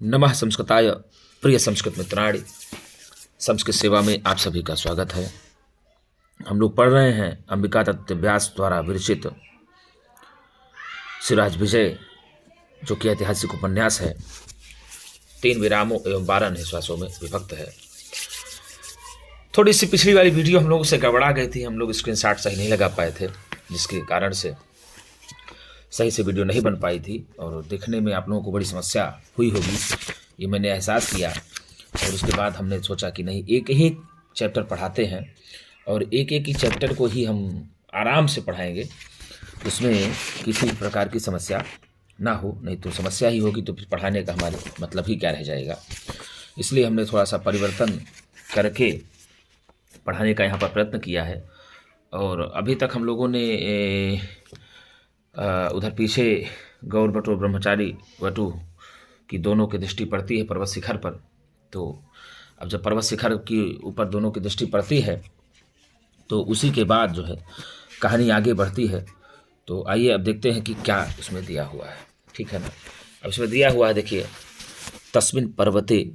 नमः संस्कृताय प्रिय संस्कृत मित्राणि। संस्कृत सेवा में आप सभी का स्वागत है। हम लोग पढ़ रहे हैं अंबिका दत्त व्यास द्वारा विरचित शिवराज विजय, जो कि ऐतिहासिक उपन्यास है। 3 विरामों एवं 12 निश्वासों में विभक्त है। थोड़ी सी पिछली वाली वीडियो हम लोगों से गड़बड़ा गई थी। हम लोग स्क्रीनशॉट सही नहीं लगा पाए थे, जिसके कारण से सही से वीडियो नहीं बन पाई थी और देखने में आप लोगों को बड़ी समस्या हुई होगी, ये मैंने एहसास किया। और उसके बाद हमने सोचा कि नहीं, एक ही चैप्टर पढ़ाते हैं और एक एक ही चैप्टर को ही हम आराम से पढ़ाएंगे, उसमें किसी प्रकार की समस्या ना हो। नहीं तो समस्या ही होगी तो फिर पढ़ाने का हमारे मतलब ही क्या रह जाएगा। इसलिए हमने थोड़ा सा परिवर्तन करके पढ़ाने का यहाँ पर प्रयत्न किया है। और अभी तक हम लोगों ने उधर पीछे गौर बटु और ब्रह्मचारी बटु की दोनों की दृष्टि पड़ती है पर्वत शिखर पर। तो अब जब पर्वत शिखर की ऊपर दोनों की दृष्टि पड़ती है तो उसी के बाद जो है कहानी आगे बढ़ती है। तो आइए अब देखते हैं कि क्या उसमें दिया हुआ है। ठीक है ना। अब इसमें दिया हुआ है, देखिए, तस्मिन् पर्वते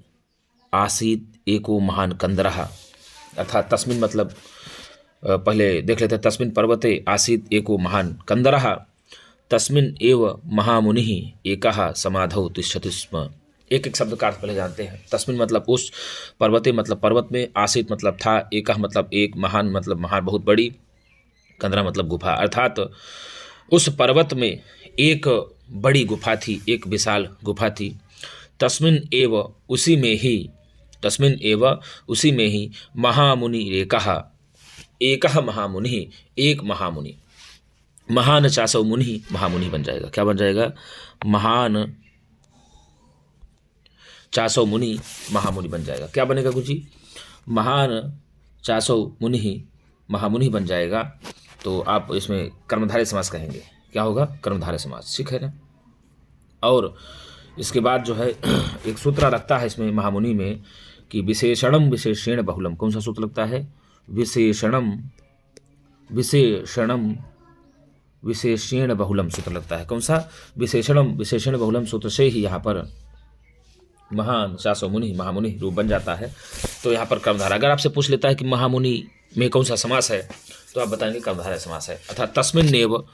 आसीत एको महान कंदरः। अर्थात तस्मिन् मतलब पहले देख लेते हैं। तस्मिन् पर्वते आसीत एको महान कंदरः तस्मिन् एव महामुनिः एकः समाधौ तिष्ठति स्म। एक एक शब्द का अर्थ पहले जानते हैं। तस्मिन् मतलब उस, पर्वते मतलब पर्वत में, आसीत मतलब था, एकः मतलब एक, महान मतलब महान बहुत बड़ी, कंदरा मतलब गुफा। अर्थात उस पर्वत में एक बड़ी गुफा थी, एक विशाल गुफा थी। तस्मिन् एव उसी में ही, तस्मिन् एव उसी में ही महामुनि एकः, एकः महामुनि, एक महामुनि। महान चासौ मुनि, महामुनि बन जाएगा। क्या बन जाएगा? महान चासौ मुनि, महामुनि बन जाएगा। क्या बनेगा गुरुजी? महान चासौ मुनि, महामुनि बन जाएगा। तो आप इसमें कर्मधारय समास कहेंगे। क्या होगा? कर्मधारय समास। ठीक है ना। और इसके बाद जो है एक सूत्र लगता है इसमें महामुनि में कि विशेषणम विशेषेण बहुलम। कौन सा सूत्र लगता है? विशेषणम विशेषणम विशेषण बहुलम सूत्र लगता है। कौन सा? विशेषणम विशेषण बहुलम सूत्र से ही यहाँ पर महान चासौ मुनि, महामुनि रूप बन जाता है। तो यहाँ पर कर्मधारय, अगर आपसे पूछ लेता है कि महामुनि में कौन सा समास है, तो आप बताएंगे कर्मधारय समास है। अर्थात तस्मिन्नेव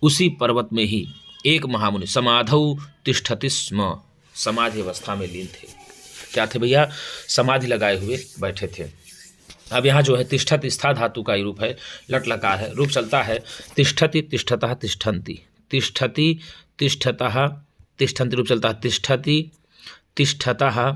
उसी पर्वत में ही एक महामुनि समाधौ तिष्ठति स्म, समाधि अवस्था में लीन थे। क्या थे भैया? समाधि लगाए हुए बैठे थे। अब यहाँ जो है तिष्ठत स्था धातु का ही रूप है, लट लकार है, रूप चलता है तिष्ठति तिष्ठतः तिष्ठन्ति, तिष्ठति तिष्ठतः तिष्ठन्ति, रूप चलता है तिष्ठति तिष्ठतः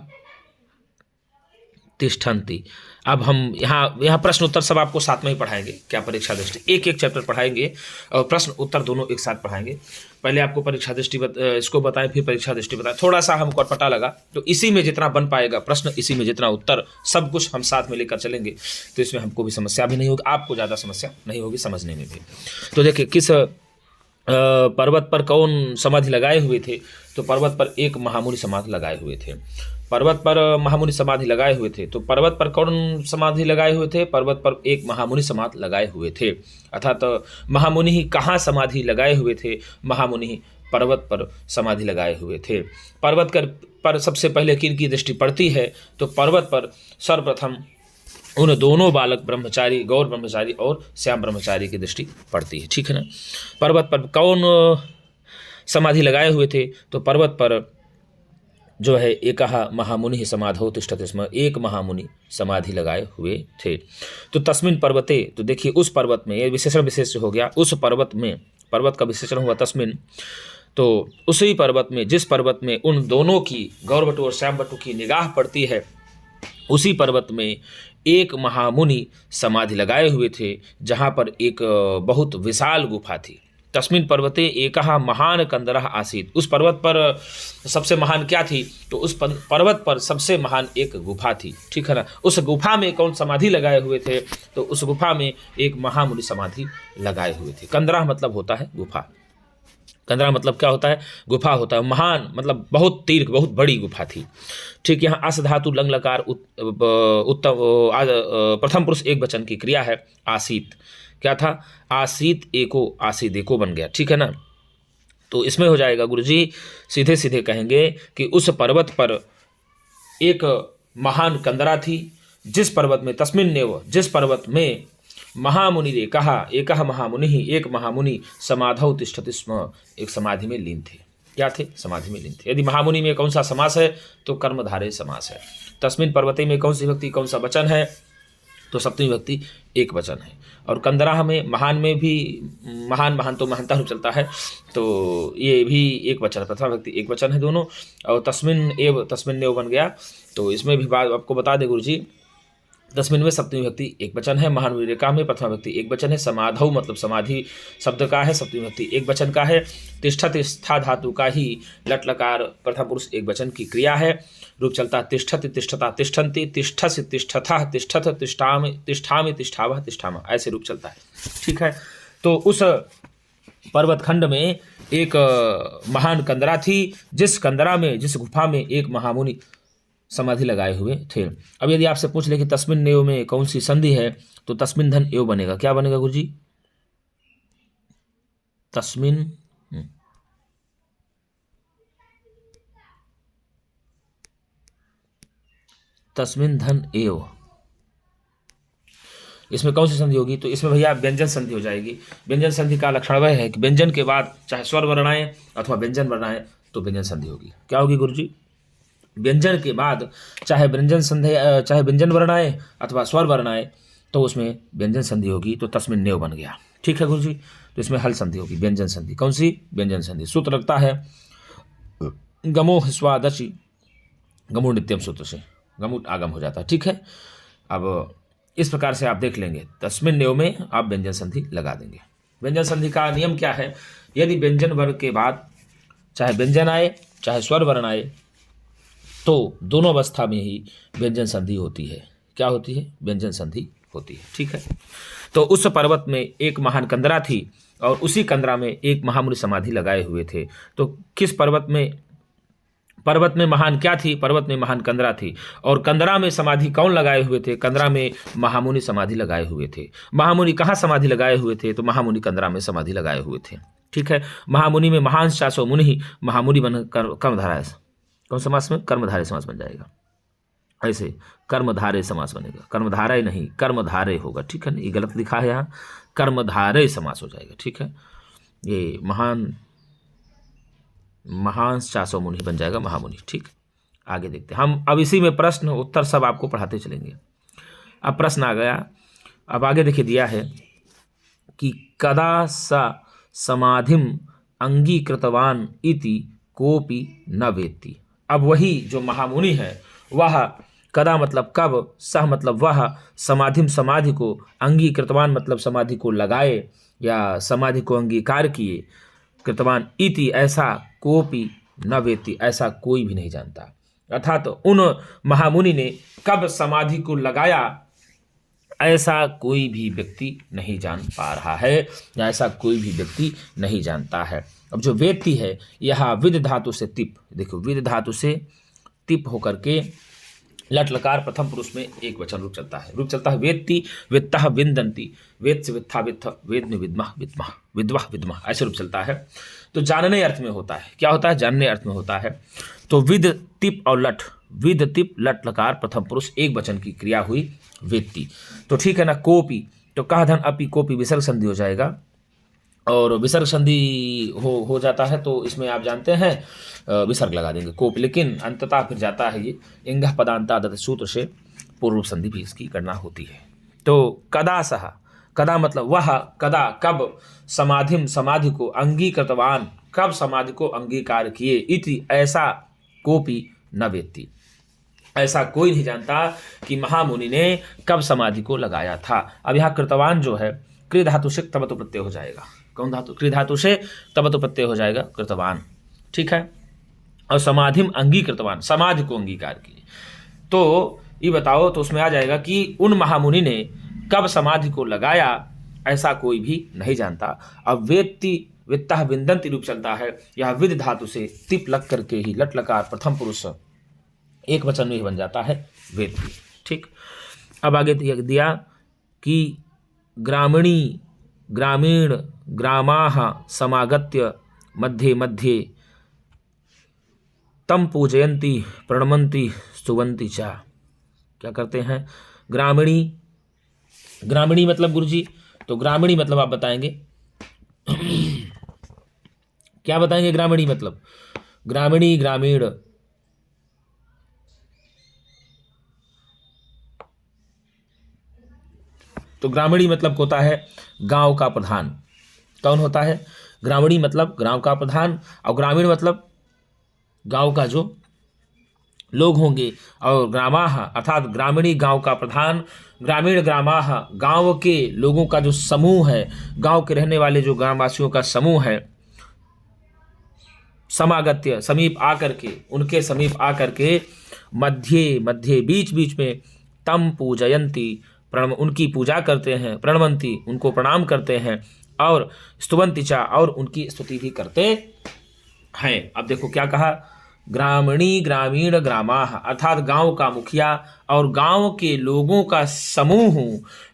तिष्ठन्ति। अब हम यहाँ प्रश्न उत्तर सब आपको साथ में ही पढ़ाएंगे। क्या परीक्षा दृष्टि, एक एक चैप्टर पढ़ाएंगे और प्रश्न उत्तर दोनों एक साथ पढ़ाएंगे। पहले आपको परीक्षा दृष्टि इसको बताएं, फिर परीक्षा दृष्टि बताएं। थोड़ा सा हमको पता लगा तो इसी में जितना बन पाएगा प्रश्न, इसी में जितना उत्तर, सब कुछ हम साथ में लेकर चलेंगे। तो इसमें हमको भी समस्या भी नहीं होगी, आपको ज़्यादा समस्या नहीं होगी समझने में भी। तो देखिए, किस पर्वत पर कौन समाधि लगाए हुए थे? तो पर्वत पर एक महामुनि समाधि लगाए हुए थे। पर्वत पर महामुनि समाधि लगाए हुए थे। तो पर्वत पर कौन समाधि लगाए हुए थे? पर्वत पर एक महामुनि समाधि लगाए हुए थे। अर्थात महामुनि ही कहाँ समाधि लगाए हुए थे? महामुनि ही पर्वत पर समाधि लगाए हुए थे। पर्वत पर सबसे पहले किनकी दृष्टि पड़ती है? तो पर्वत पर सर्वप्रथम उन दोनों बालक ब्रह्मचारी, गौर ब्रह्मचारी और श्याम ब्रह्मचारी की दृष्टि पड़ती है। ठीक है ना। पर्वत पर कौन समाधि लगाए हुए थे? तो पर्वत पर जो है एकः महामुनि समाधौ तिष्ठति स्म, एक महामुनि समाधि लगाए हुए थे। तो तस्मिन् पर्वते, तो देखिए उस पर्वत में, ये विशेषण विशेष हो गया। उस पर्वत में, पर्वत का विशेषण हुआ तस्मिन्, तो उसी पर्वत में, जिस पर्वत में उन दोनों की, गौर बटु और श्याम बटु की निगाह पड़ती है, उसी पर्वत में एक महामुनि समाधि लगाए हुए थे, जहाँ पर एक बहुत विशाल गुफा थी। तस्मिन् पर्वते एकः महान कंदरः आसीत। उस पर्वत पर सबसे महान क्या थी? तो उस पर्वत पर सबसे महान एक गुफा थी। ठीक है ना। उस गुफा में कौन समाधि लगाए हुए थे? तो उस गुफा में एक महामुनि समाधि लगाए हुए थे। कंदरा मतलब होता है गुफा। कंदरा मतलब क्या होता है? गुफा होता है। महान मतलब बहुत तीर्घ, बहुत बड़ी गुफा थी। ठीक, यहाँ अस धातु लंग लकार उत्तम प्रथम पुरुष एक वचन की क्रिया है। आसीत क्या था? आसीत एको, आसीत एको बन गया। ठीक है ना। तो इसमें हो जाएगा गुरुजी, सीधे सीधे कहेंगे कि उस पर्वत पर एक महान कंदरा थी, जिस पर्वत में तस्मिन्नेव, जिस पर्वत में महामुनि ने कहा, एक महामुनि ही, एक महामुनि समाधौ तिष्ठति स्म, एक समाधि में लीन थे। क्या थे? समाधि में लीन थे। यदि महामुनि में कौन सा समास है तो कर्मधारय समास है। तस्मिन पर्वते में कौन सी विभक्ति, कौन सा वचन है तो सप्तमी विभक्ति एक वचन है। और कंदरा में महान में भी महान, महान तो महानता रूप चलता है, तो ये भी एक वचन है, प्रथमा विभक्ति एक वचन है दोनों। और तस्मिन एव बन गया, तो इसमें भी बात आपको बता दें गुरुजी, तस्मिन में सप्तमी विभक्ति एक वचन है, महान रेखा में प्रथमा विभक्ति एक वचन है, समाधौ मतलब समाधि शब्द का है, सप्तमी विभक्ति एक वचन का है, तिष्ठत स्था धातु का ही लट लकार प्रथम पुरुष एक वचन की क्रिया है, रूप चलता तिष्ठत तिष्ठता तिष्ठन्ति, तिष्ठस तिष्ठथा तिष्ठत तिष्ठामि तिष्ठामि तिष्ठावः तिष्ठामः, ऐसे रूप चलता है। ठीक है, तो उस पर्वत खंड में एक महान कंदरा थी, जिस कंदरा में, जिस गुफा में एक महामुनि समाधि लगाए हुए थे। अब यदि आपसे पूछ ले कि तस्मिन नेव में कौन सी संधि है तो तस्मिन धन एव बनेगा। क्या बनेगा गुरुजी? तस्मिन तस्मिन धन एव, इसमें कौन सी संधि होगी? तो इसमें भैया व्यंजन संधि हो जाएगी। व्यंजन संधि का लक्षण वह है कि व्यंजन के बाद चाहे स्वर वर्ण आए अथवा व्यंजन वर्ण आए तो व्यंजन संधि होगी। क्या होगी गुरुजी? व्यंजन के बाद चाहे व्यंजन संधि, चाहे व्यंजन वर्ण आए अथवा स्वर वर्ण आए तो उसमें व्यंजन संधि होगी, तो तस्मिन नेव बन गया। ठीक है गुरुजी, तो इसमें हल संधि होगी, व्यंजन संधि। कौन सी? व्यंजन संधि। सूत्र लगता है गमो स्वादशि, गमो नित्यम सूत्र से गमुट आगम हो जाता है। ठीक है, अब इस प्रकार से आप देख लेंगे, तस्मिन नेव में आप व्यंजन संधि लगा देंगे। व्यंजन संधि का नियम क्या है? यदि व्यंजन वर्ग के बाद चाहे व्यंजन आए चाहे स्वर वर्ण आए तो दोनों अवस्था में ही व्यंजन संधि होती है। क्या होती है? व्यंजन संधि होती है। ठीक है, तो उस पर्वत में एक महान कंदरा थी और उसी कंदरा में एक महामुनि समाधि लगाए हुए थे। तो किस पर्वत में? पर्वत में महान क्या थी? पर्वत में महान कंदरा थी। और कंदरा में समाधि कौन लगाए हुए थे? कंदरा में महामुनि समाधि लगाए हुए थे। महामुनि कहाँ समाधि लगाए हुए थे? तो महामुनि कंदरा में समाधि लगाए हुए थे। ठीक है, महामुनि में महान शासो मुनि, महामुनि बन कर्मधारय, कौन समास में? कर्मधारय समास बन जाएगा। ऐसे कर्मधारय समास बनेगा, कर्मधारय नहीं कर्मधारय होगा। ठीक है, ये गलत लिखा है यहाँ, कर्मधारय समास हो जाएगा। ठीक है, ये महान शासो मुनि बन जाएगा महामुनि। ठीक, आगे देखते हैं हम। अब इसी में प्रश्न उत्तर सब आपको पढ़ाते चलेंगे। अब प्रश्न आ गया, अब आगे देखिए दिया है कि कदा सा समाधिम अंगीकृतवान इति कोपि न वेत्ति। अब वही जो महामुनि है वह कदा मतलब कब, सह मतलब वह, समाधिम समाधि को, अंगीकृतवान मतलब समाधि को लगाए या समाधि को अंगीकार किए, कृतवान इति ऐसा कोपि न वेत्ति ऐसा कोई भी नहीं जानता। अर्थात तो उन महामुनि ने कब समाधि को लगाया ऐसा कोई भी व्यक्ति नहीं जान पा रहा है या ऐसा कोई भी व्यक्ति नहीं जानता है। अब जो वेत्ति है यह विद धातु से तिप, देखो विद धातु से तिप होकर के लट लकार प्रथम पुरुष में एक वचन रूप चलता है। रूप चलता है वेत्ति, वित्तः विन्दन्ति, वेद से वित्था वित्थ, वेद में विद्मः विद्मः, विद्वः विद्मः, ऐसे रूप चलता है। तो जानने अर्थ में होता है। क्या होता है? जानने अर्थ में होता है। तो विद तिप और लट, विद तिप लट लकार प्रथम पुरुष एक वचन की क्रिया हुई वेत्ति। तो ठीक है ना, कोपि तो कहा धन अपि कोपि विसर्ग संधि हो जाएगा और विसर्ग संधि हो जाता है तो इसमें आप जानते हैं विसर्ग लगा देंगे कोप, लेकिन अंततः फिर जाता है ये इंगः पदांतादत सूत्र से पूर्व संधि भी इसकी करना होती है। तो कदा सह, कदा मतलब वह, कदा कब, समाधिम समाधि को, अंगीकृतवान कब समाधि को अंगीकार किए, इति ऐसा कोपि न वेत्ति ऐसा कोई नहीं जानता कि महामुनि ने कब समाधि को लगाया था। अब यहाँ कृतवान जो है कृ धातु से तबतु प्रत्यय हो जाएगा। कौन धातु? कृ धातु से तबतु प्रत्यय हो जाएगा कृतवान। ठीक है, और समाधिम अंगीकृतवान समाधि को अंगीकार किए। तो ये बताओ, तो उसमें आ जाएगा कि उन महामुनि ने कब समाधि को लगाया ऐसा कोई भी नहीं जानता। अब वेत्ति वित्तः विन्दन्ति रूप चलता है, यह विद धातु से तिप लग करके ही लट लकार प्रथम पुरुष एक वचन में ही बन जाता है वेत्ति। ठीक, अब आगे दिया कि ग्रामीण ग्रामाः समागत्य मध्ये मध्ये तम पूजयन्ति प्रणमन्ति स्तुवन्ति चा। क्या करते हैं? ग्रामीणी, ग्रामीणी मतलब गुरुजी, तो ग्रामीणी मतलब आप बताएंगे क्या बताएंगे? ग्रामीणी मतलब ग्रामीणी, ग्रामीण, तो ग्रामीणी मतलब होता है गांव का प्रधान। कौन होता है? ग्रामीणी मतलब गांव का प्रधान, और ग्रामीण मतलब गांव का जो लोग होंगे, और ग्रामाह अर्थात ग्रामीणी गांव का प्रधान, ग्रामीण ग्रामाह गांव के लोगों का जो समूह है, गांव के रहने वाले जो ग्रामवासियों का समूह है, समागत्य समीप आकर के, उनके समीप आकर के, मध्य मध्य बीच बीच में, तम पूजयंती उनकी पूजा करते हैं, प्रणमंती उनको प्रणाम करते हैं, और स्तुवंति चा और उनकी स्तुति भी करते हैं। अब देखो क्या कहा? ग्रामीणी ग्रामीण ग्रामाः अर्थात गांव का मुखिया और गांव के लोगों का समूह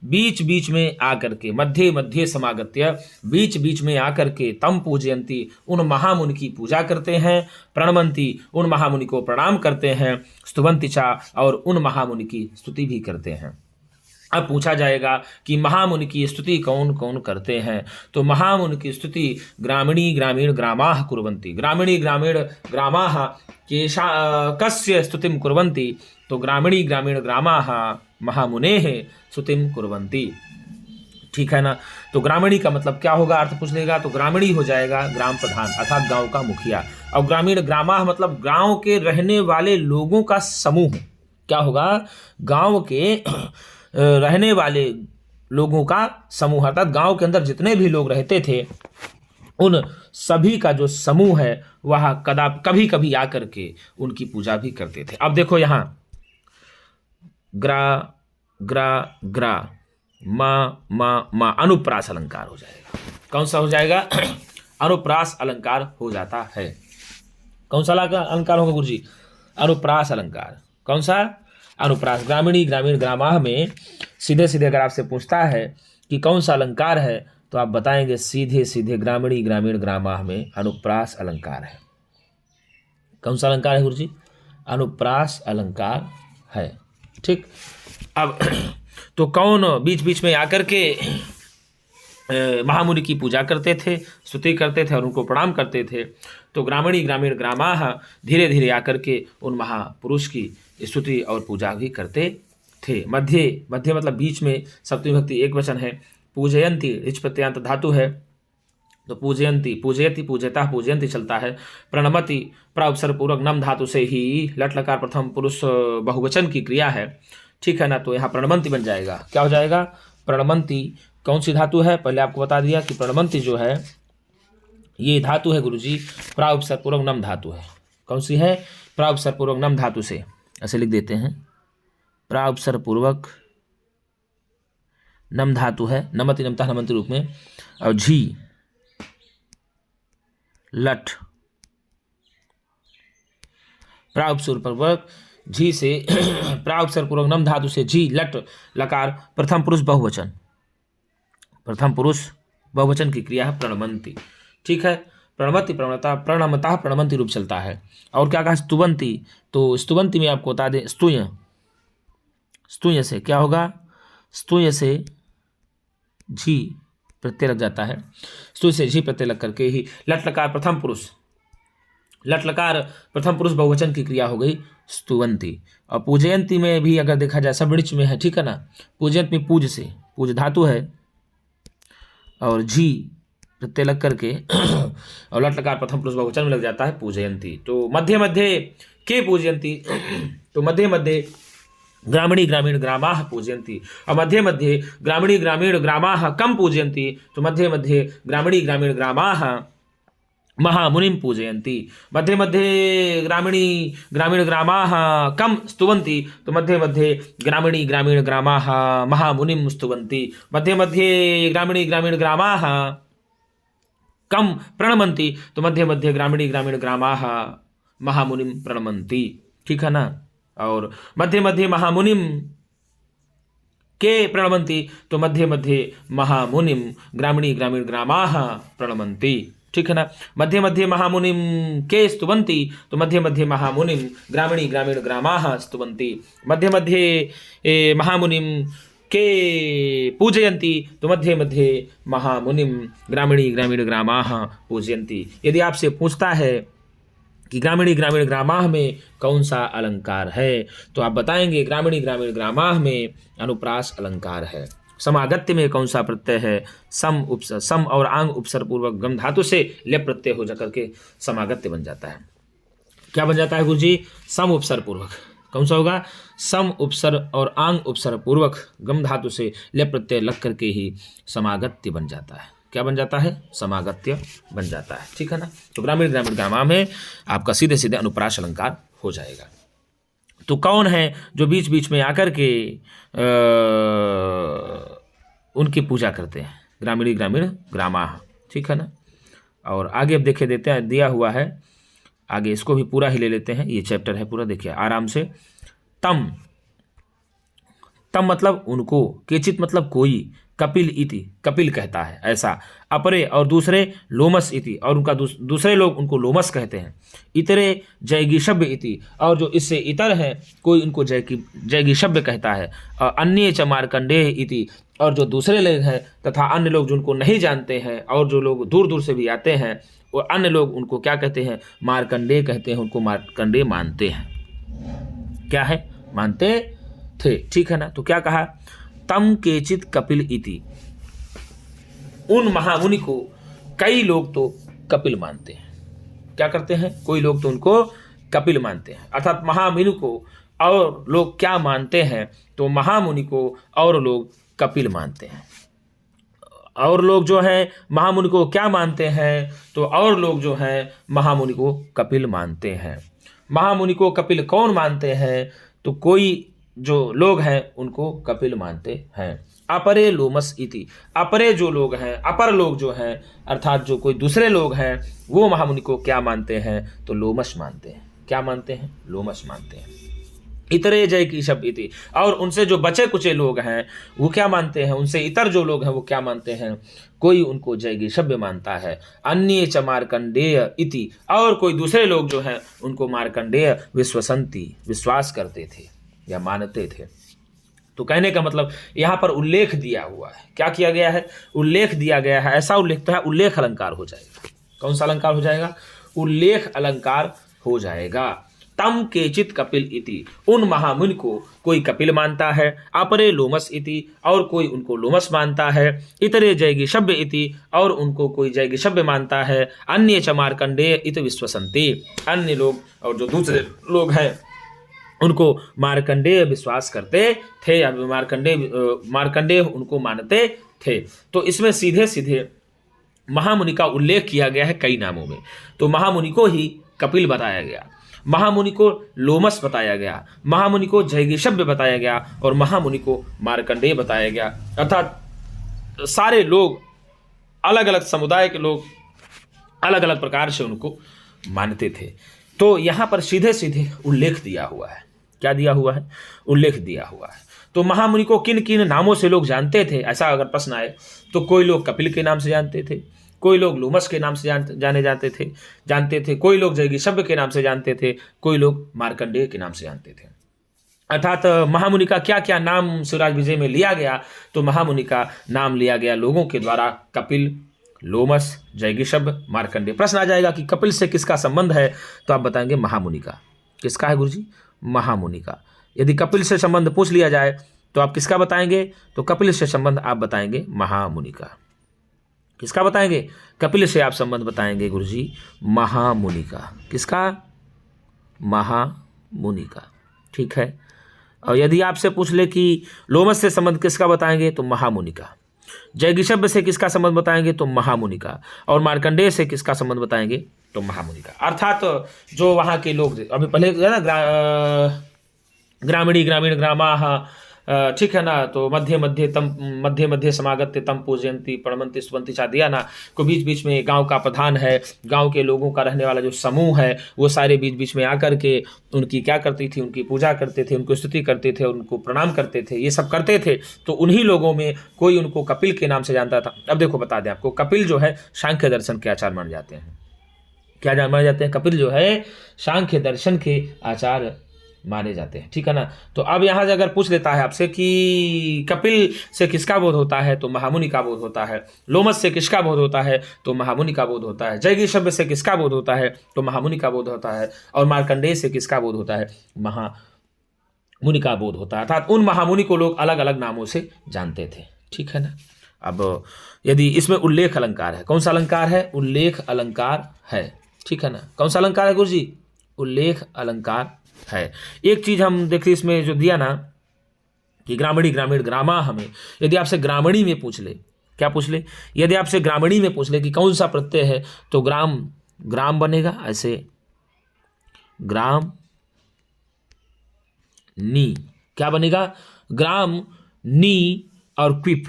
बीच बीच में आकर के, मध्य मध्य समागत्य बीच बीच में आकर के, तम पूजयंती उन महामुनि की पूजा करते हैं, प्रणमंती उन महामुनि को प्रणाम करते हैं, स्तुवंति चा और उन महामुनि की स्तुति भी करते हैं। अब पूछा जाएगा कि महामुनि की स्तुति कौन कौन करते हैं? तो महामुनि की स्तुति ग्रामीणी ग्रामीण ग्रामाः कुर्वन्ति। ग्रामीणी ग्रामीण ग्रामाः कस्य स्तुतिं कुर्वन्ति? तो ग्रामीणी ग्रामीण ग्रामाः महामुनेः स्तुतिं कुर्वन्ति। ठीक है ना? तो ग्रामीणी का मतलब क्या होगा? अर्थ पूछ लेगा तो ग्रामीणी हो जाएगा ग्राम प्रधान अर्थात गांव का मुखिया, और ग्रामीण ग्रामाः मतलब गांव के रहने वाले लोगों का समूह। क्या होगा? गांव के रहने वाले लोगों का समूह, अर्थात गांव के अंदर जितने भी लोग रहते थे उन सभी का जो समूह है वह कभी कभी आकर के उनकी पूजा भी करते थे। अब देखो यहां ग्रा ग्रा ग्रा मा मा मा अनुप्रास अलंकार हो जाएगा। कौन सा हो जाएगा? अनुप्रास अलंकार हो जाता है। कौन सा अलंकार होगा गुरुजी? अनुप्रास अलंकार। कौन सा? अनुप्रास। ग्रामीणी ग्रामीण ग्रामाः में सीधे सीधे अगर आपसे पूछता है कि कौन सा अलंकार है तो आप बताएंगे सीधे सीधे ग्रामीणी ग्रामीण ग्रामाः में अनुप्रास अलंकार है। कौन सा अलंकार है गुरुजी? अनुप्रास अलंकार है। ठीक। अब तो कौन बीच बीच में आकर के महामुनि की पूजा करते थे, स्तुति करते थे और उनको प्रणाम करते थे? तो ग्रामीणी ग्रामीण ग्रामाः धीरे धीरे आकर के उन महापुरुष की स्तुति और पूजा भी करते थे। मध्य मध्य मतलब बीच में, सप्तमी विभक्ति एक वचन है। पूजयंती इच प्रत्यंत धातु है, तो पूजयंती पूजयति पूजयता पूजयंती चलता है। प्रणमति प्राउपसर्ग पूर्वक नम धातु से ही लट लकार प्रथम पुरुष बहुवचन की क्रिया है। ठीक है ना? तो यहाँ प्रणमंती बन जाएगा। क्या हो जाएगा? प्रणमंती कौन सी धातु है? पहले आपको बता दिया कि प्रणमंती जो है ये धातु है गुरुजी प्राउपसर्ग पूर्वक नम धातु है। कौन सी है? प्राउपसर्ग पूर्वक नम धातु से, ऐसे लिख देते हैं, प्राउपसर्ग पूर्वक नम धातु है, नमति नमता नमंति रूप में, और झी लट प्राउपसर्ग पूर्वक झी से प्राउपसर्ग पूर्वक नम धातु से झी लट लकार प्रथम पुरुष बहुवचन, प्रथम पुरुष बहुवचन की क्रिया है प्रणमंती। ठीक है? प्रणमति प्रणमता प्रणमता प्रणमंती रूप चलता है। और क्या कहा? स्तुवंती। तो स्तुवंती में आपको बता दें स्तुय, स्तुय से क्या होगा? स्तुय से झी प्रत्यय लग जाता है, स्तुय से झी प्रत्यय लग करके ही लट लकार प्रथम पुरुष, लट लकार प्रथम पुरुष बहुवचन की क्रिया हो गई स्तुवंती। और पूजयंती में भी अगर देखा जाए सब वृक्ष में है। ठीक है ना? पूजयंत में पूज से, पूज धातु है और झी प्रत्यय लग करके और लट लकार प्रथम पुरुष बहुवचन में लग जाता है पूजयंती। तो मध्य मध्य के पूजयंती, तो मध्य मध्य ग्रामीणी ग्रामीण ग्रामाः पूजयन्ति, और मध्य मध्य ग्रामीणी ग्रामीण ग्रामाः कम पूजयन्ति, तो मध्य मध्य ग्रामीणी ग्रामीण ग्रामाः महामुनिं पूजयन्ति। मध्य मध्य ग्रामीणी ग्रामीण ग्रामाः कम स्तुवन्ति, तो मध्य मध्य ग्रामीणी ग्रामीण ग्रामाः महामुनिं स्तुवन्ति। मध्य मध्य ग्रामीणी ग्रामीण ग्रामाः कम प्रणमन्ति, तो मध्य मध्य ग्रामीणी ग्रामीण ग्रामाः महामुनिं प्रणमन्ति। ठीक है ना? और मध्य मध्य महामुनिम के प्रणमन्ति, तो मध्य मध्य महामुनिम ग्रामीणी ग्रामीण ग्रामाः प्रणमन्ति। ठीक है ना। मध्य मध्य महामुनिम के स्तुवंती, तो मध्य मध्य महामुनिम ग्रामीणी ग्रामीण ग्रामाः स्तुवंती। मध्य मध्य महामुनिम के पूजयन्ति, तो मध्ये मध्ये महामुनिम ग्रामीणी ग्रामीण ग्रामाः पूजयन्ति। यदि आपसे पूछता है कि ग्रामीणी ग्रामीण ग्रामाः में कौन सा अलंकार है, तो आप बताएंगे ग्रामीणी ग्रामीण ग्रामाः में अनुप्रास अलंकार है। समागत्य में कौन सा प्रत्यय है, सम और आंग उपसर्ग पूर्वक गम धातु से लेप प्रत्यय हो जाकर के समागत्य बन जाता है। क्या बन जाता है गुरुजी? सम उपसर्ग पूर्वक। कौन सा होगा? सम उपसर्ग और आंग उपसर्ग पूर्वक गम धातु से लेप प्रत्यय लग करके ही समागत्य बन जाता है। क्या बन जाता है? समागत्य बन जाता है, ठीक है ना। तो ग्रामीण ग्रामीण ग्रामा में आपका सीधे सीधे अनुप्रास अलंकार हो जाएगा। तो कौन है जो बीच बीच में आकर के उनकी पूजा करते हैं? ग्रामीणी ग्रामीण ग्रामाः, ठीक है ना। और आगे अब देखे देते हैं, दिया हुआ है आगे, इसको भी पूरा ही ले लेते हैं। ये चैप्टर है पूरा, देखिए आराम से। तम, तम मतलब उनको, केचित मतलब कोई, कपिल इति कपिल कहता है ऐसा, अपरे और दूसरे, लोमस इति और उनका दूसरे लोग उनको लोमस कहते हैं, इतरे जैगिषभ्य इति और जो इससे इतर है कोई उनको जैगिषभ्य कहता है, और अन्य च मार्कंडेय इति और जो दूसरे लोग हैं तथा अन्य लोग जिनको नहीं जानते हैं और जो लोग दूर दूर से भी आते हैं और अन्य लोग उनको क्या कहते हैं? मार्कंडेय कहते हैं, उनको मार्कंडेय मानते हैं। क्या है? मानते थे, ठीक है ना। तो क्या कहा? तम केचित कपिल इति, उन महामुनि को कई लोग तो कपिल मानते हैं। क्या करते हैं? कोई लोग तो उनको कपिल मानते हैं, अर्थात महामुनि को और लोग क्या मानते हैं? तो महामुनि को और लोग कपिल मानते हैं। और लोग जो है महामुनि को क्या मानते हैं? तो और लोग जो है महामुनि को कपिल मानते हैं। महामुनि को कपिल कौन मानते हैं? तो कोई जो लोग हैं उनको कपिल मानते हैं। अपरे लोमस इति, अपरे जो लोग हैं, अपर लोग जो हैं अर्थात जो कोई दूसरे लोग हैं वो महामुनि को क्या मानते हैं? तो लोमस मानते हैं। क्या मानते हैं? लोमस मानते हैं। इतरे जैगिषभ इति और उनसे जो बचे कुचे लोग हैं वो क्या मानते हैं? उनसे इतर जो लोग हैं वो क्या मानते हैं? कोई उनको जैगिषभ्य मानता है। अन्य च मार्कंडेय इति और कोई दूसरे लोग जो हैं उनको मार्कंडेय विश्वसंति विश्वास करते थे या मानते थे। तो कहने का मतलब यहाँ पर उल्लेख दिया हुआ है। क्या किया गया है? उल्लेख दिया गया है। ऐसा उल्लेख तो है, उल्लेख अलंकार हो जाएगा। कौन सा अलंकार हो जाएगा? उल्लेख अलंकार हो जाएगा। तम केचित कपिल इति, उन महामुनि को कोई कपिल मानता है। अपरे लोमस इति और कोई उनको लोमस मानता है। इतरे जैगिषभ्य इति और उनको कोई जैगिषभ्य मानता है। अन्य च मार्कंडेय इति विश्वसन्ति, अन्य लोग और जो दूसरे लोग हैं उनको मार्कंडेय विश्वास करते थे या मार्कंडेय उनको मानते थे। तो इसमें सीधे सीधे महामुनि का उल्लेख किया गया है कई नामों में। तो महामुनि को ही कपिल बताया गया, महामुनि को लोमस बताया गया, महामुनि को जैगिषभ्य बताया गया और महामुनि को मार्कंडेय बताया गया। अर्थात सारे लोग, अलग अलग समुदाय के लोग अलग अलग प्रकार से उनको मानते थे। तो यहाँ पर सीधे सीधे उल्लेख दिया हुआ है। क्या दिया हुआ है? उल्लेख दिया हुआ है। तो महामुनि को किन किन नामों से लोग जानते थे, ऐसा अगर प्रश्न आए तो कोई लोग कपिल के नाम से जानते थे, कोई लोग लोमस के नाम से जाने जानते थे, कोई लोग जैगिषभ्य के नाम से जानते थे, कोई लोग मार्कंडेय के नाम से जानते थे। अर्थात महामुनि का क्या क्या नाम शिवराज विजय में लिया गया? तो महामुनि का नाम लिया गया लोगों के द्वारा कपिल, लोमस, जैगिषभ्य, मार्कंडेय। प्रश्न आ जाएगा कि कपिल से किसका संबंध है? तो आप बताएंगे महामुनि का। किसका है गुरुजी? महामुनि का। यदि कपिल से संबंध पूछ लिया जाए तो आप किसका बताएंगे? तो कपिल से संबंध आप बताएंगे महामुनि का। किसका बताएंगे? कपिल से आप संबंध बताएंगे गुरुजी महामुनि का। किसका? महामुनि का, ठीक है। और यदि आपसे पूछ ले कि लोमस से संबंध किसका बताएंगे? तो महामुनि का। जैगिषभ्य से किसका संबंध बताएंगे? तो महामुनि का। और मार्कंडेय से किसका संबंध बताएंगे? तो महामुनि का। अर्थात जो वहाँ के लोग, अभी पहले ना ग्रामीणी ग्रामीण ग्रामाः ठीक है ना। तो मध्य मध्य समागत्य तम पूजयंती प्रणमंती स्तुवंती चा दिया ना। को बीच बीच में गांव का प्रधान है, गांव के लोगों का रहने वाला जो समूह है, वो सारे बीच बीच में आकर के उनकी क्या करती थी, उनकी पूजा करते थे, उनको स्तुति करते थे, उनको प्रणाम करते थे, ये सब करते थे। तो उन्हीं लोगों में कोई उनको कपिल के नाम से जानता था। अब देखो बता दें आपको, कपिल जो है सांख्य दर्शन के आचार्य माने जाते हैं। क्या माने जाते हैं? कपिल जो है सांख्य दर्शन के आचार्य माने जाते हैं, ठीक है ना। तो अब यहाँ से अगर पूछ लेता है आपसे कि कपिल से किसका बोध होता है, तो महामुनि का बोध होता है। लोमस से किसका बोध होता है, तो महामुनि का बोध होता है। जयगिषभ्य से किसका बोध होता है, तो महामुनि का बोध होता है। और मार्कंडेय से किसका बोध होता है, महामुनि का बोध होता है। अर्थात उन महामुनि को लोग अलग अलग नामों से जानते थे, ठीक है ना। अब यदि इसमें उल्लेख अलंकार है, कौन सा अलंकार है? उल्लेख अलंकार है, ठीक है ना। कौन सा अलंकार है गुरुजी? उल्लेख अलंकार है। एक चीज हम देखिए इसमें जो दिया ना कि ग्रामीणी ग्रामीण ग्रामा, हमें यदि आपसे ग्रामीणी में पूछ ले, क्या पूछ ले? यदि आपसे ग्रामीणी में पूछ ले कि कौन सा प्रत्यय है, तो ग्राम बनेगा ऐसे, ग्राम नी, क्या बनेगा? ग्राम नी और क्विप,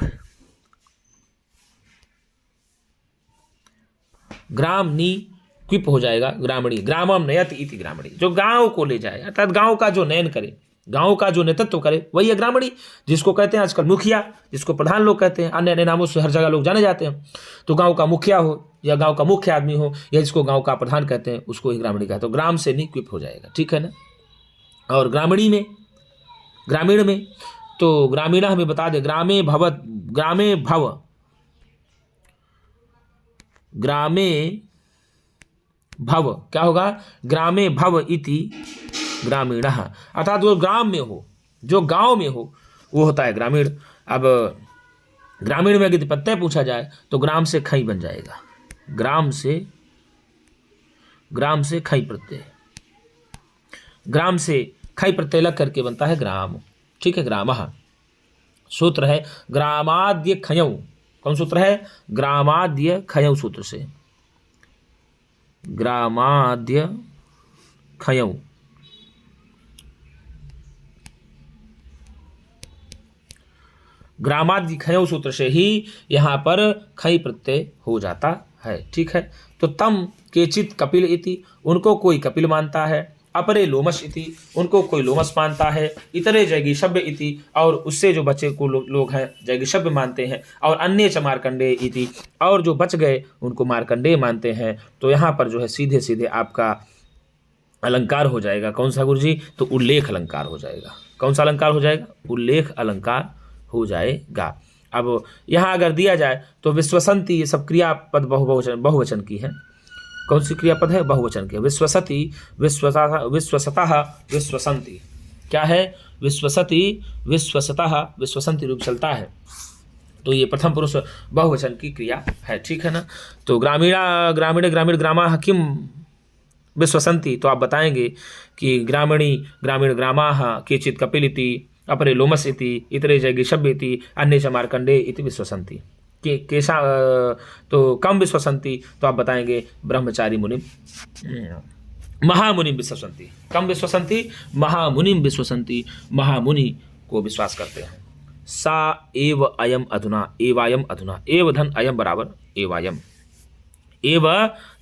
ग्राम नी क्विप हो जाएगा ग्रामीणी। ग्रामम नयत इति ग्रामीणी, जो गांव को ले जाए, अर्थात गांव का जो नयन करे, गांव का जो नेतृत्व करे, वही है ग्रामीणी, जिसको कहते हैं आजकल मुखिया, जिसको प्रधान लोग कहते हैं, अन्य अन्य नामों से हर जगह लोग जाने जाते हैं। तो गांव का मुखिया हो या गांव का मुख्य आदमी हो या जिसको गांव का प्रधान कहते हैं, उसको ही ग्रामीणी कहते हैं। तो ग्राम से नहीं क्विप हो जाएगा, ठीक है ना। और ग्रामीण में तो ग्रामीणा हमें बता दे, ग्रामे भव, क्या होगा? ग्रामे भव इति ग्रामीणः, अर्थात वो ग्राम में हो, जो गांव में हो, वो होता है ग्रामीण। अब ग्रामीण में यदि प्रत्यय पूछा जाए तो ग्राम से खई बन जाएगा, ग्राम से खई प्रत्यय, ग्राम से खई प्रत्यय लग करके बनता है ग्राम, ठीक है। ग्रामः सूत्र है ग्रामाद्य खयौ, कौन सूत्र है? ग्रामाद्य खयौ सूत्र से, ग्रामाद्य खयौ, ग्रामाद्य खयौ सूत्र से ही यहां पर खई प्रत्यय हो जाता है, ठीक है। तो तम केचित कपिल इति, उनको कोई कपिल मानता है। अपरे लोमस इति, उनको कोई लोमस मानता है। इतरे जैगिषभ्य इति, और उससे जो बचे को लोग हैं जैगिषभ्य मानते हैं। और अन्य च मार्कंडेय इति, और जो बच गए उनको मार्कंडेय मानते हैं। तो यहाँ पर जो है सीधे सीधे आपका अलंकार हो जाएगा, कौन सा गुरुजी? तो उल्लेख अलंकार हो जाएगा। कौन सा अलंकार हो जाएगा? उल्लेख अलंकार हो जाएगा। अब यहाँ अगर दिया जाए तो विश्वसंती, ये सब क्रियापद बहुवचन की है। कौन सी क्रियापद है? बहुवचन के। विश्वसती, विश्वसतः, विश्वसंती, क्या है? विश्वसती, विश्वसतः, विश्वसंती रूप चलता है। तो ये प्रथम पुरुष बहुवचन की क्रिया है, ठीक है ना। तो ग्रामीण ग्रामा किम विश्वसंती, तो आप बताएंगे कि ग्रामीणी ग्रामीण ग्रामा केचित कपिलिति, अपरे लोमस इति, इतरे जैगिषभ्य इति, अन्य च मार्कंडेय इति विश्वसंती। केशा तो कम विश्वसंती, तो आप बताएंगे ब्रह्मचारी मुनि महामुनि विश्वसंती। कम विश्वसंती, महामुनि विश्वसंती, महामुनि को विश्वास करते हैं। सा एव अयम अधुना, एवायम अधुना, एव धन अयम बराबर एवायम, एव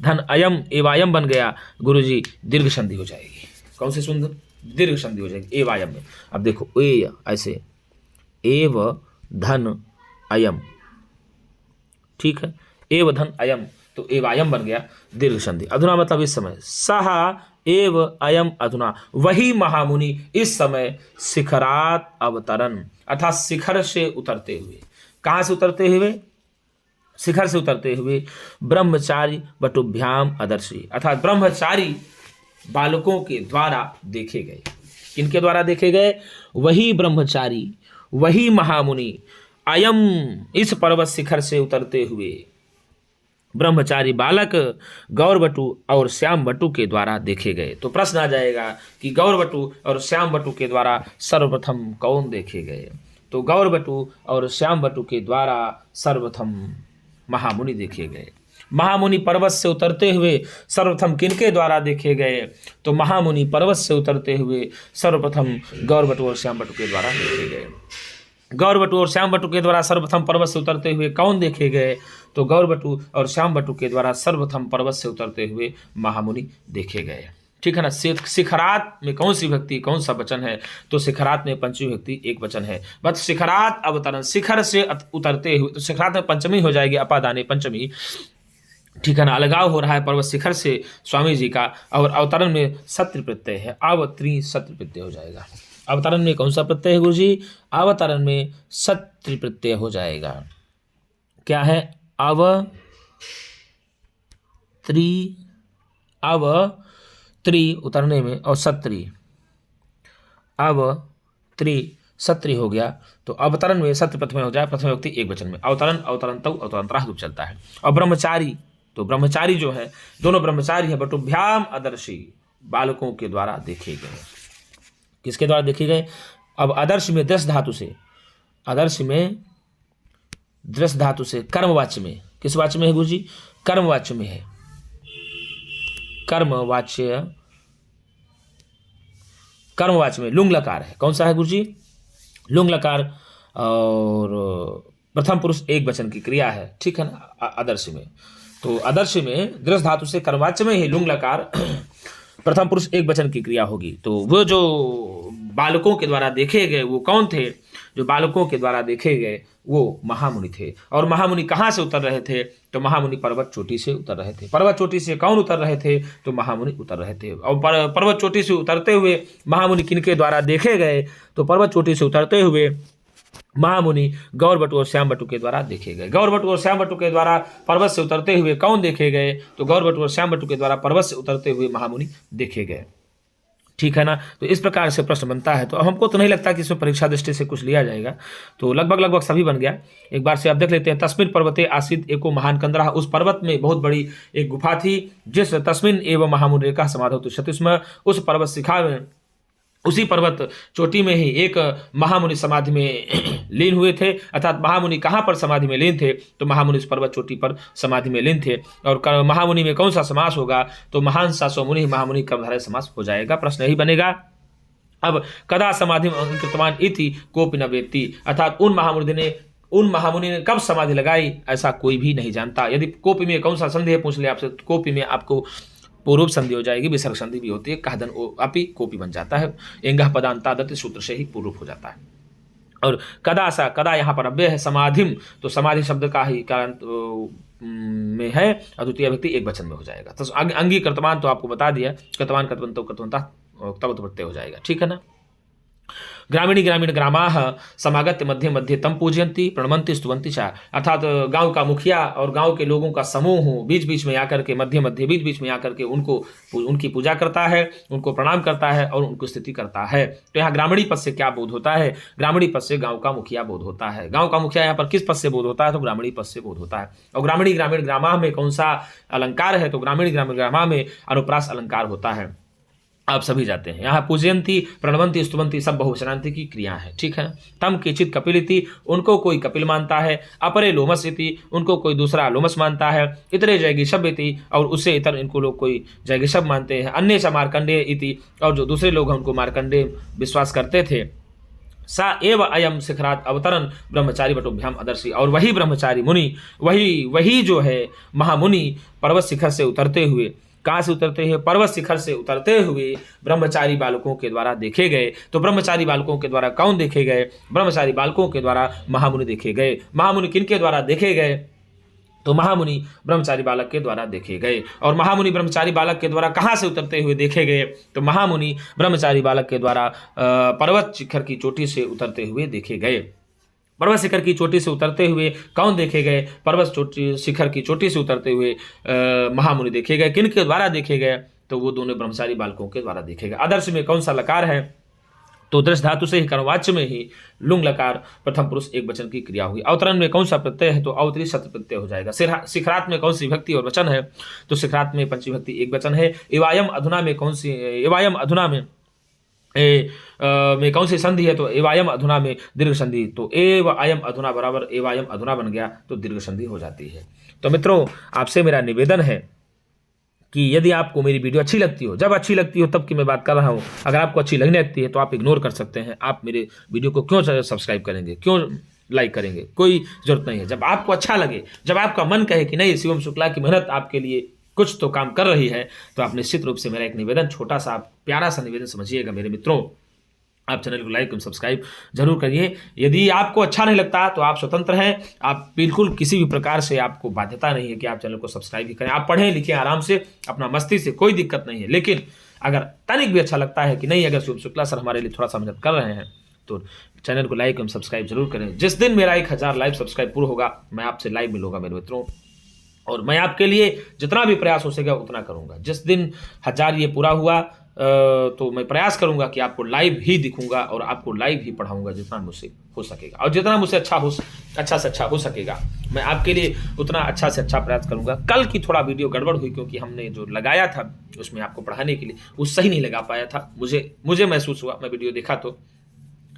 धन अयम, एवायम बन गया गुरुजी, दीर्घ संधि हो जाएगी। कौन सी सुंदर? दीर्घ संधि हो जाएगी एवायम में। अब देखो ए ऐसे, एव धन अयम, ठीक है, एव धन अयम, तो एवायम बन गया दीर्घ संधि। अधुना मतलब इस समय, सह एव अयम अधुना, वही महामुनि इस समय शिखरात अवतरण, अर्थात शिखर से उतरते हुए। कहाँ से उतरते हुए? शिखर से उतरते हुए ब्रह्मचारी बटुभ्याम अदर्शी, अर्थात ब्रह्मचारी बालकों के द्वारा देखे गए। किनके द्वारा देखे गए? वही ब्रह्मचारी, वही महामुनि अयम, इस पर्वत शिखर से उतरते हुए ब्रह्मचारी बालक गौरवटु और श्याम बटु के द्वारा देखे गए। तो प्रश्न आ जाएगा कि गौरवटु और श्याम बटु के द्वारा सर्वप्रथम कौन देखे गए? तो गौरवटु और श्याम बटु के द्वारा सर्वप्रथम महामुनि देखे गए। महामुनि पर्वत से उतरते हुए सर्वप्रथम किनके द्वारा देखे गए? तो महामुनि पर्वत से उतरते हुए सर्वप्रथम गौरवटु और श्यामवटु के द्वारा देखे गए। गौरवटु और श्यामवटु के द्वारा सर्वप्रथम पर्वत से उतरते हुए कौन देखे गए? तो गौरवटु और श्यामवटु के द्वारा सर्वप्रथम पर्वत से उतरते हुए महामुनि देखे गए। ठीक है ना। शिखरात में कौन सी विभक्ति, कौन सा वचन है? तो शिखरात में पंचमी विभक्ति एक वचन है। बस शिखरात अवतरण, शिखर से उतरते हुए, तो शिखरात में पंचमी हो जाएगी, अपादाने पंचमी। ठीक है ना। अलगाव हो रहा है पर्वत शिखर से स्वामी जी का, और अवतरण में सत्र प्रत्यय है, अवत्री सत्र प्रत्यय हो जाएगा। अवतरण में कौन सा प्रत्यय है गुरुजी? अवतरण में सत्र प्रत्यय हो जाएगा। क्या है? अवत्री उतरने में, और सत्री, अवत्री सत्री हो गया। तो अवतरण में सत्र प्रथम हो जाए, प्रथम व्यक्ति एक वचन में। अवतरण, अवतरणतौ, अवतरणतः रूप चलता है। और ब्रह्मचारी, तो ब्रह्मचारी जो है, दोनों ब्रह्मचारी है, बटुभ्याम आदर्शी, बालकों के द्वारा देखे गए। किसके द्वारा देखे गए? अब आदर्श में दृश्य धातु से, आदर्श में दृश्य धातु से कर्मवाच्य में, किस वाच्य में है गुरुजी? कर्मवाच्य में है। कर्मवाच्य, कर्मवाच्य में लुंग लकार है। कौन सा है गुरुजी? लुंग लकार, और प्रथम पुरुष एक वचन की क्रिया है। ठीक है ना। आदर्श में, तो आदर्श में दृश्य धातु से कर्मवाच्य में ही लुंग लकार प्रथम पुरुष एक वचन की क्रिया होगी। तो वो जो बालकों के द्वारा देखे गए वो कौन थे? जो बालकों के द्वारा देखे गए वो महामुनि थे। और महामुनि कहाँ से उतर रहे थे? तो महामुनि पर्वत चोटी से उतर रहे थे। पर्वत चोटी से कौन उतर रहे थे? तो महामुनि उतर रहे थे। और पर्वत चोटी से उतरते हुए महामुनि किनके द्वारा देखे गए? तो पर्वत चोटी से उतरते हुए महामुनि गौरवटु और श्यामवटु के द्वारा देखे गए। गौरवटु और श्यामवटु के द्वारा पर्वत से उतरते हुए कौन देखे गए? तो गौरवटु और श्यामवटु के द्वारा पर्वत से उतरते हुए महामुनि देखे गए। ठीक है ना। तो इस प्रकार से प्रश्न बनता है। तो हमको तो नहीं लगता कि इसमें परीक्षा दृष्टि से कुछ लिया जाएगा, तो लगभग सभी बन गया। एक बार से आप देख लेते हैं। तस्मिन पर्वते आसीत एको महान कंदरा, उस पर्वत में बहुत बड़ी एक गुफा थी, जिस तस्मिन एवं महामुनि रेखा समाधौ तिष्ठति स्म, उस पर्वत शिखा में, उसी पर्वत चोटी में ही एक महामुनि समाधि में लीन हुए थे। अर्थात महामुनि कहाँ पर समाधि में लीन थे? तो महामुनि इस पर्वत चोटी पर समाधि में लीन थे। और महामुनि में कौन सा समास होगा? तो महान सासो मुनि, महामुनि कर्मधारय समास हो जाएगा। प्रश्न यही बनेगा। अब कदा समाधि अंकितवान इति कोपि न वेत्ति, अर्थात उन महामुनि ने कब समाधि लगाई ऐसा कोई भी नहीं जानता। यदि कोपि में कौन सा संधि है पूछ ले आपसे, तो कोपि में आपको पूर्व संधि हो जाएगी, विसर्ग संधि भी होती है, कहदन अपि कोपि बन जाता है। एंगह पदांतादति सूत्र से ही पूर्व हो जाता है। और कदा सा, कदा यहाँ पर अव्यय है, समाधिम, तो समाधि शब्द का ही कारण में है, अद्वितीय व्यक्ति एक वचन में हो जाएगा। तो अंगी कर्तमान तो आपको बता दिया, कर्तमान कर्तवंतो कर्तवंता तब प्रत्यय हो जाएगा। ठीक है ना। ग्रामीणी ग्रामीण ग्रामाः समागत्य मध्य मध्य तम पूजयंती प्रणमंती स्तुवंती चा, अर्थात गांव का मुखिया और गांव के लोगों का समूह बीच बीच में आकर के, मध्य मध्य बीच बीच में आकर के उनकी पूजा करता है, उनको प्रणाम करता है और उनको स्तुति करता है। तो यहाँ ग्रामीणी पद से क्या बोध होता है? ग्रामीणी पद से गाँव का मुखिया बोध होता है। गाँव का मुखिया यहाँ पर किस पद से बोध होता है? तो ग्रामीणी पद से बोध होता है। और ग्रामीणी ग्रामीण ग्रामा में कौन सा अलंकार है? तो ग्रामीण ग्रामीण ग्रामा में अनुप्रास अलंकार होता है। आप सभी जाते हैं। यहाँ पूजयंती, प्रणवंती, स्तुवंती सब बहुवचनांति की क्रिया है। ठीक है। तम केचित कपिलिति, उनको कोई कपिल मानता है। अपरे लोमस इति, उनको कोई दूसरा लोमस मानता है। इतरे जयगिषभ इति, और उससे इतर इनको लोग कोई जयगिषभ मानते हैं। अन्य च मार्कंडेय इति, और जो दूसरे लोग हैं उनको मार्कंडेय विश्वास करते थे। सा एव अयम शिखरात अवतरण ब्रह्मचारी बटुभ्याम आदर्शी, और वही ब्रह्मचारी मुनि, वही जो है महामुनि पर्वत शिखर से उतरते हुए, कहाँ से उतरते हैं? पर्वत शिखर से उतरते हुए ब्रह्मचारी बालकों के द्वारा देखे गए। तो ब्रह्मचारी बालकों के द्वारा कौन देखे गए? ब्रह्मचारी बालकों के द्वारा महामुनि देखे गए। महामुनि किनके द्वारा देखे गए? तो महामुनि ब्रह्मचारी बालक के द्वारा देखे गए। और महामुनि ब्रह्मचारी बालक के द्वारा कहाँ से उतरते हुए देखे गए? तो महामुनि ब्रह्मचारी बालक के द्वारा पर्वत शिखर की चोटी से उतरते हुए देखे गए। पर्वत शिखर की चोटी से उतरते हुए कौन देखे गए? पर्वत शिखर की चोटी से उतरते हुए महामुनि देखे गए। किन के द्वारा देखे गए? तो वो दोनों ब्रह्मचारी बालकों के द्वारा देखे गए। आदर्श में कौन सा लकार है? तो दृश्य धातु से ही कर्मवाच्य में ही लुंग लकार प्रथम पुरुष एक वचन की क्रिया होगी। अवतरण में कौन सा प्रत्यय है? तो अवतरी सत्र प्रत्यय हो जाएगा। शिखरात में कौन सी विभक्ति और वचन है? तो शिखरात में पंचमी विभक्ति एक वचन है। एवायम अधुना में कौन सी, एवायम अधुना में में कौन सी संधि है, तो एवायम अधुना में दीर्घ संधि, तो एव आयम अधुना बराबर एवायम अधुना बन गया, तो दीर्घ संधि हो जाती है। तो मित्रों, आपसे मेरा निवेदन है कि यदि आपको मेरी वीडियो अच्छी लगती हो, जब अच्छी लगती हो तब की मैं बात कर रहा हूँ, अगर आपको अच्छी लगने लगती है तो आप इग्नोर कर सकते हैं। आप मेरे वीडियो को क्यों सब्सक्राइब करेंगे, क्यों लाइक करेंगे, कोई जरूरत नहीं है। जब आपको अच्छा लगे, जब आपका मन कहे कि नहीं, शिवम शुक्ला की मेहनत आपके लिए कुछ तो काम कर रही है, तो आप निश्चित रूप से, मेरा एक निवेदन, छोटा सा प्यारा सा निवेदन समझिएगा मेरे मित्रों, आप चैनल को लाइक एवं सब्सक्राइब जरूर करिए। यदि आपको अच्छा नहीं लगता तो आप स्वतंत्र हैं, आप बिल्कुल किसी भी प्रकार से आपको बाध्यता नहीं है कि आप चैनल को सब्सक्राइब ही करें। आप पढ़ें लिखें आराम से, अपना मस्ती से, कोई दिक्कत नहीं है। लेकिन अगर तनिक भी अच्छा लगता है कि नहीं, अगर शिवम शुक्ला सर हमारे लिए थोड़ा सा मदद कर रहे हैं, तो चैनल को लाइक एवं सब्सक्राइब जरूर करें। जिस दिन मेरा 1000 लाइव सब्सक्राइब पूरा होगा, मैं आपसे लाइव मिलूंगा मेरे मित्रों, और मैं आपके लिए जितना भी प्रयास हो सकेगा उतना करूंगा। जिस दिन 1000 ये पूरा हुआ तो मैं प्रयास करूंगा कि आपको लाइव ही दिखूंगा और आपको लाइव ही पढ़ाऊंगा, जितना मुझसे हो सकेगा, और जितना मुझसे अच्छा से अच्छा हो सकेगा, मैं आपके लिए उतना अच्छा से अच्छा प्रयास करूंगा। कल की थोड़ा वीडियो गड़बड़ हुई, क्योंकि हमने जो लगाया था उसमें आपको पढ़ाने के लिए, वो सही नहीं लगा पाया था। मुझे महसूस हुआ, मैं वीडियो देखा तो,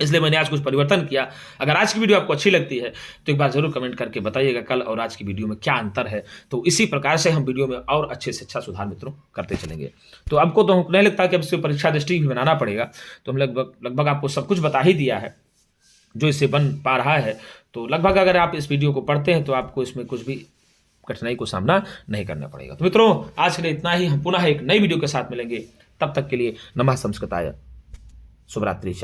इसलिए मैंने आज कुछ परिवर्तन किया। अगर आज की वीडियो आपको अच्छी लगती है तो एक बार जरूर कमेंट करके बताइएगा कल और आज की वीडियो में क्या अंतर है। तो इसी प्रकार से हम वीडियो में और अच्छे से अच्छा सुधार मित्रों करते चलेंगे। तो आपको तो नहीं लगता कि अब इससे परीक्षा दृष्टि भी बनाना पड़ेगा, तो हम लगभग आपको सब कुछ बता ही दिया है जो इससे बन पा रहा है। तो लगभग अगर आप इस वीडियो को पढ़ते हैं तो आपको इसमें कुछ भी कठिनाई को सामना नहीं करना पड़ेगा। तो मित्रों, आज के लिए इतना ही। हम पुनः एक नई वीडियो के साथ मिलेंगे, तब तक के लिए नमः संस्कृताय, शुभरात्रि।